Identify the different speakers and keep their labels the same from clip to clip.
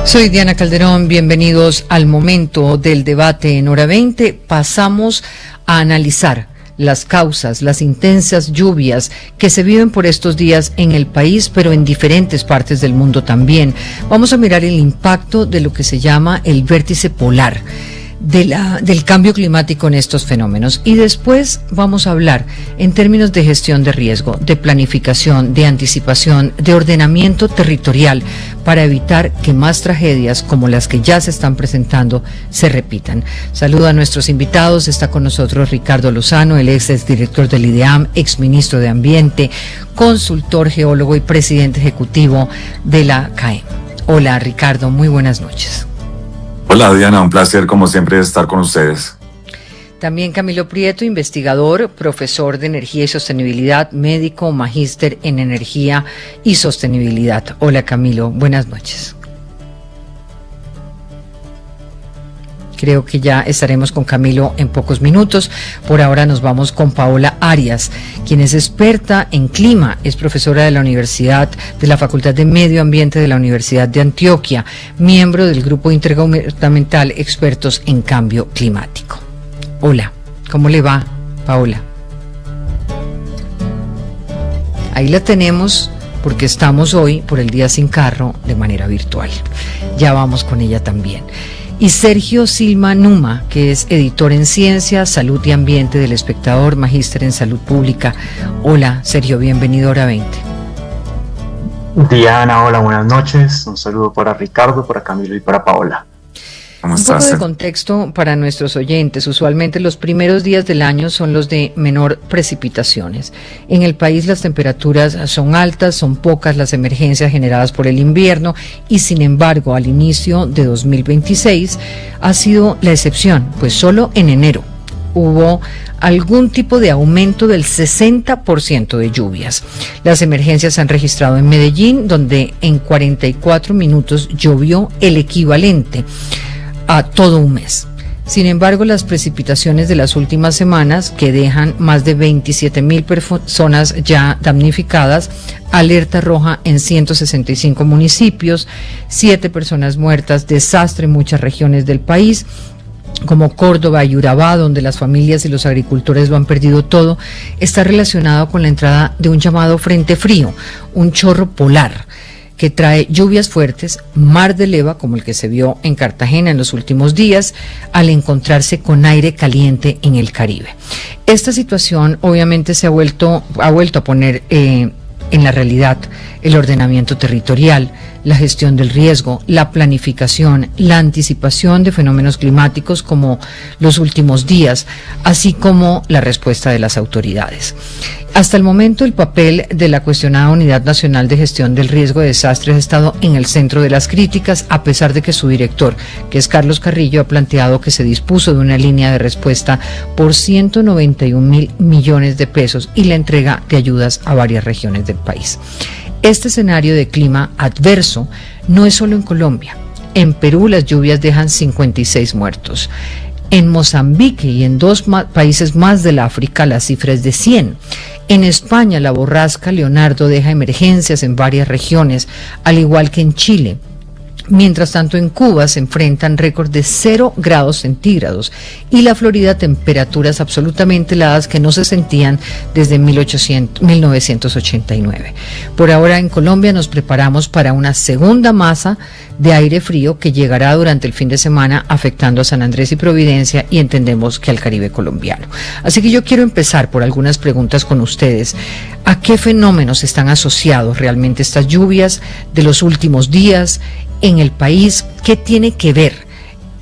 Speaker 1: Soy Diana Calderón, bienvenidos al momento del debate en Hora 20. Pasamos a analizar las causas, las intensas lluvias que se viven por estos días en el país, pero en diferentes partes del mundo también. Vamos a mirar el impacto de lo que se llama el vértice polar, del cambio climático en estos fenómenos, y después vamos a hablar en términos de gestión de riesgo, de planificación, de anticipación, de ordenamiento territorial para evitar que más tragedias como las que ya se están presentando se repitan. Saludo a nuestros invitados. Está con nosotros Ricardo Lozano, el exdirector del IDEAM, exministro de Ambiente, consultor geólogo y presidente ejecutivo de la CAEM. Hola Ricardo, muy buenas noches.
Speaker 2: Hola Diana, un placer como siempre estar con ustedes.
Speaker 1: También Camilo Prieto, investigador, profesor de Energía y Sostenibilidad, médico, magíster en Energía y Sostenibilidad. Hola Camilo, buenas noches. Creo que ya estaremos con Camilo en pocos minutos. Por ahora nos vamos con Paola Arias, quien es experta en clima, es profesora de la Facultad de Medio Ambiente de la Universidad de Antioquia, miembro del Grupo Intergubernamental Expertos en Cambio Climático. Hola, ¿cómo le va, Paola? Ahí la tenemos porque estamos hoy por el Día Sin Carro de manera virtual. Ya vamos con ella también. Y Sergio Silma Numa, que es editor en Ciencia, Salud y Ambiente del Espectador, magíster en Salud Pública. Hola, Sergio, bienvenido a Hora 20.
Speaker 3: Diana, hola, buenas noches. Un saludo para Ricardo, para Camilo y para Paola.
Speaker 1: Un poco de contexto para nuestros oyentes. Usualmente los primeros días del año son los de menor precipitaciones. En el país las temperaturas son altas, son pocas las emergencias generadas por el invierno y sin embargo al inicio de 2026 ha sido la excepción, pues solo en enero hubo algún tipo de aumento del 60% de lluvias. Las emergencias se han registrado en Medellín, donde en 44 minutos llovió el equivalente a todo un mes. Sin embargo, las precipitaciones de las últimas semanas, que dejan más de 27,000 personas ya damnificadas, alerta roja en 165 municipios, 7 personas muertas, desastre en muchas regiones del país, como Córdoba y Urabá, donde las familias y los agricultores lo han perdido todo, está relacionado con la entrada de un llamado frente frío, un chorro polar, que trae lluvias fuertes, mar de leva, como el que se vio en Cartagena en los últimos días, al encontrarse con aire caliente en el Caribe. Esta situación obviamente ha vuelto a poner en la realidad el ordenamiento territorial, la gestión del riesgo, la planificación, la anticipación de fenómenos climáticos como los últimos días, así como la respuesta de las autoridades. Hasta el momento, el papel de la cuestionada Unidad Nacional de Gestión del Riesgo de Desastres ha estado en el centro de las críticas, a pesar de que su director, que es Carlos Carrillo, ha planteado que se dispuso de una línea de respuesta por 191,000 millones de pesos y la entrega de ayudas a varias regiones del país. Este escenario de clima adverso no es solo en Colombia. En Perú las lluvias dejan 56 muertos. En Mozambique y en 2 países más del África la cifra es de 100. En España la borrasca Leonardo deja emergencias en varias regiones, al igual que en Chile. Mientras tanto, en Cuba se enfrentan récords de 0 grados centígrados y la Florida temperaturas absolutamente heladas que no se sentían desde 1989. Por ahora en Colombia nos preparamos para una segunda masa de aire frío que llegará durante el fin de semana afectando a San Andrés y Providencia y entendemos que al Caribe colombiano. Así que yo quiero empezar por algunas preguntas con ustedes. ¿A qué fenómenos están asociados realmente estas lluvias de los últimos días en el país? ¿Qué tiene que ver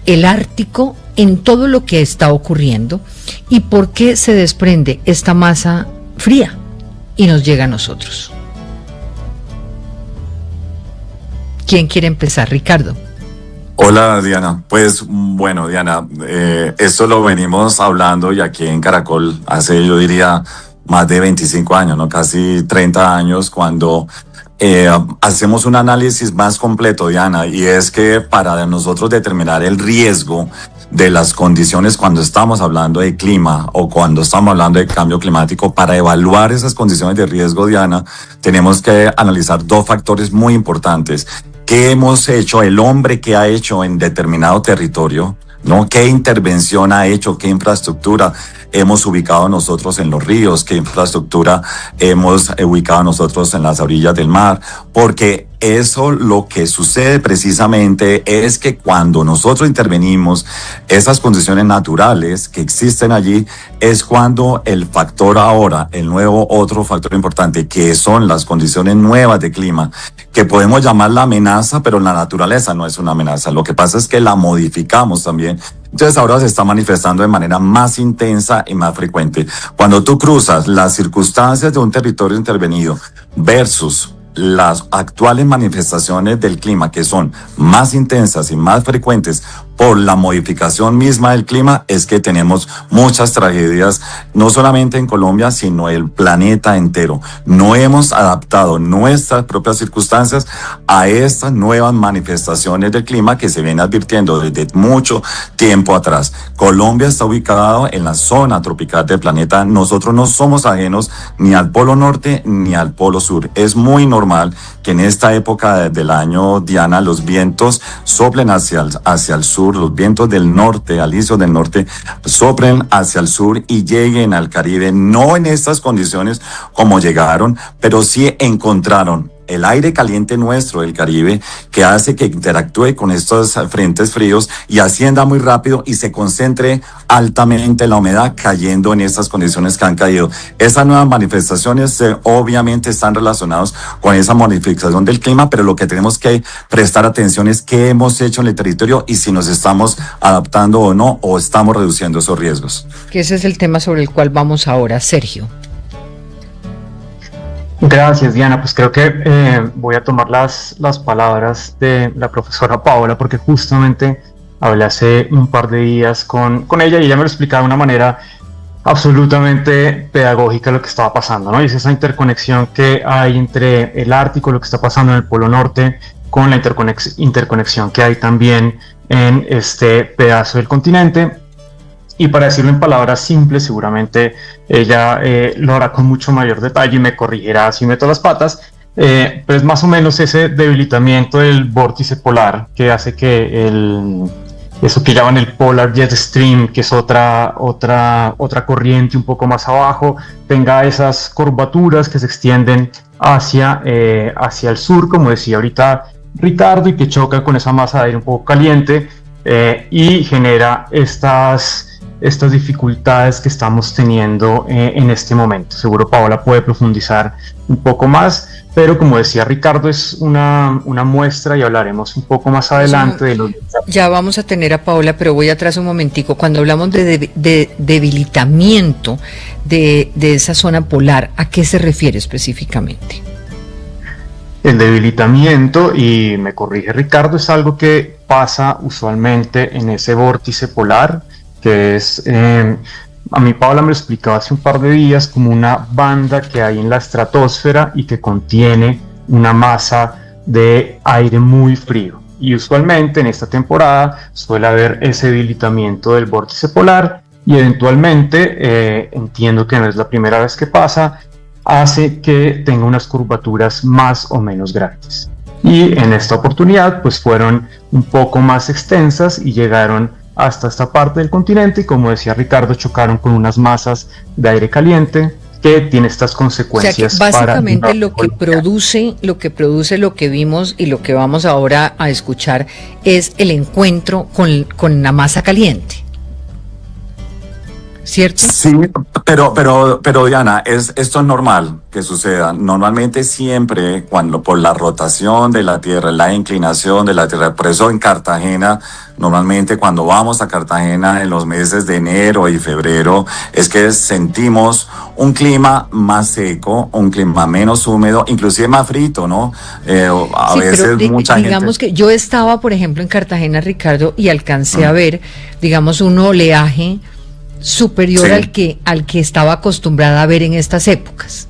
Speaker 1: el Ártico en todo lo que está ocurriendo? ¿Y por qué se desprende esta masa fría y nos llega a nosotros? ¿Quién quiere empezar? Ricardo.
Speaker 2: Hola Diana, pues bueno Diana, esto lo venimos hablando y aquí en Caracol hace yo diría más de 25 años, ¿no? Casi 30 años cuando hacemos un análisis más completo, Diana, y es que para nosotros determinar el riesgo de las condiciones cuando estamos hablando de clima o cuando estamos hablando de cambio climático, para evaluar esas condiciones de riesgo, Diana, tenemos que analizar 2 factores muy importantes. ¿Qué hemos hecho? El hombre que ha hecho en determinado territorio, ¿no? ¿Qué intervención ha hecho? ¿Qué infraestructura hemos ubicado nosotros en los ríos? ¿Qué infraestructura hemos ubicado nosotros en las orillas del mar? Porque eso lo que sucede precisamente es que cuando nosotros intervenimos, esas condiciones naturales que existen allí, es cuando el factor ahora, el nuevo otro factor importante, que son las condiciones nuevas de clima, que podemos llamar la amenaza, pero la naturaleza no es una amenaza. Lo que pasa es que la modificamos también. Entonces ahora se está manifestando de manera más intensa y más frecuente. Cuando tú cruzas las circunstancias de un territorio intervenido versus las actuales manifestaciones del clima, que son más intensas y más frecuentes por la modificación misma del clima, es que tenemos muchas tragedias, no solamente en Colombia, sino el planeta entero. No hemos adaptado nuestras propias circunstancias a estas nuevas manifestaciones del clima que se vienen advirtiendo desde mucho tiempo atrás. Colombia está ubicado en la zona tropical del planeta. Nosotros no somos ajenos ni al polo norte ni al polo sur. Es muy normal que en esta época del año, Diana, los vientos soplen hacia el sur, los vientos del norte, alisios del norte, soplen hacia el sur y lleguen al Caribe, no en estas condiciones como llegaron, pero sí encontraron el aire caliente nuestro del Caribe, que hace que interactúe con estos frentes fríos y ascienda muy rápido y se concentre altamente la humedad cayendo en estas condiciones que han caído. Esas nuevas manifestaciones obviamente están relacionadas con esa modificación del clima, pero lo que tenemos que prestar atención es qué hemos hecho en el territorio y si nos estamos adaptando o no, o estamos reduciendo esos riesgos.
Speaker 1: Que ese es el tema sobre el cual vamos ahora, Sergio.
Speaker 3: Gracias, Diana. Pues creo que voy a tomar las palabras de la profesora Paola, porque justamente hablé hace un par de días con ella y ella me lo explicaba de una manera absolutamente pedagógica lo que estaba pasando, ¿no? Y es esa interconexión que hay entre el Ártico, lo que está pasando en el Polo Norte, con la interconexión que hay también en este pedazo del continente. Y para decirlo en palabras simples, seguramente ella lo hará con mucho mayor detalle y me corregirá si meto las patas, pero es más o menos ese debilitamiento del vórtice polar que hace que eso que llaman el Polar Jet Stream, que es otra corriente un poco más abajo, tenga esas curvaturas que se extienden hacia el sur, como decía ahorita Ricardo, y que choca con esa masa de aire un poco caliente y genera estas dificultades que estamos teniendo en este momento. Seguro Paola puede profundizar un poco más, pero como decía Ricardo, es una muestra y hablaremos un poco más adelante de los...
Speaker 1: Ya vamos a tener a Paola, pero voy atrás un momentico. Cuando hablamos de debilitamiento de esa zona polar, ¿a qué se refiere específicamente?
Speaker 3: El debilitamiento, y me corrige Ricardo, es algo que pasa usualmente en ese vórtice polar, que es, a mí Paola me lo explicaba hace un par de días, como una banda que hay en la estratosfera y que contiene una masa de aire muy frío. Y usualmente en esta temporada suele haber ese debilitamiento del vórtice polar y eventualmente, entiendo que no es la primera vez que pasa, hace que tenga unas curvaturas más o menos grandes. Y en esta oportunidad pues fueron un poco más extensas y llegaron hasta esta parte del continente y, como decía Ricardo, chocaron con unas masas de aire caliente que tiene estas consecuencias.
Speaker 1: O sea, que básicamente lo que produce lo que vimos y lo que vamos ahora a escuchar es el encuentro con la masa caliente, ¿cierto?
Speaker 2: Sí, pero Diana, esto es normal que suceda. Normalmente siempre cuando por la rotación de la Tierra, la inclinación de la Tierra, por eso en Cartagena, normalmente cuando vamos a Cartagena en los meses de enero y febrero, es que sentimos un clima más seco, un clima menos húmedo, inclusive más frito, ¿no? A
Speaker 1: sí,
Speaker 2: veces
Speaker 1: pero
Speaker 2: mucha gente...
Speaker 1: Digamos que yo estaba, por ejemplo, en Cartagena, Ricardo, y alcancé a ver, digamos, un oleaje superior
Speaker 2: sí.
Speaker 1: al que estaba acostumbrada a ver en estas épocas.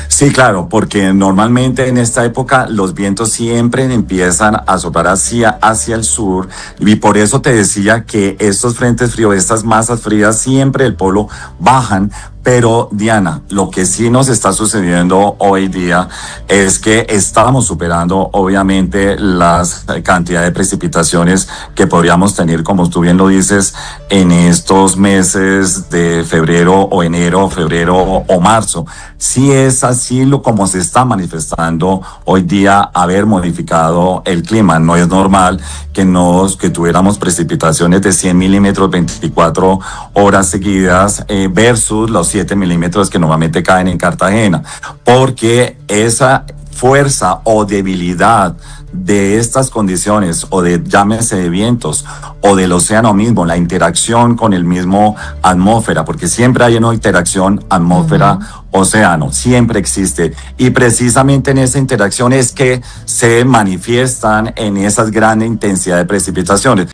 Speaker 2: Sí, claro, porque normalmente en esta época los vientos siempre empiezan a soplar hacia el sur, y por eso te decía que estos frentes fríos, estas masas frías siempre del polo bajan, Pero Diana, lo que sí nos está sucediendo hoy día es que estamos superando obviamente las cantidades de precipitaciones que podríamos tener, como tú bien lo dices, en estos meses de febrero o enero, febrero o marzo. Sí es así como se está manifestando hoy día haber modificado el clima. No es normal que tuviéramos precipitaciones de 100 milímetros 24 horas seguidas versus los 7 milímetros que normalmente caen en Cartagena, porque esa fuerza o debilidad de estas condiciones o de llámese de vientos o del océano mismo, la interacción con el mismo atmósfera, porque siempre hay una interacción atmósfera-océano, siempre existe, y precisamente en esa interacción es que se manifiestan en esas grandes intensidades de precipitaciones.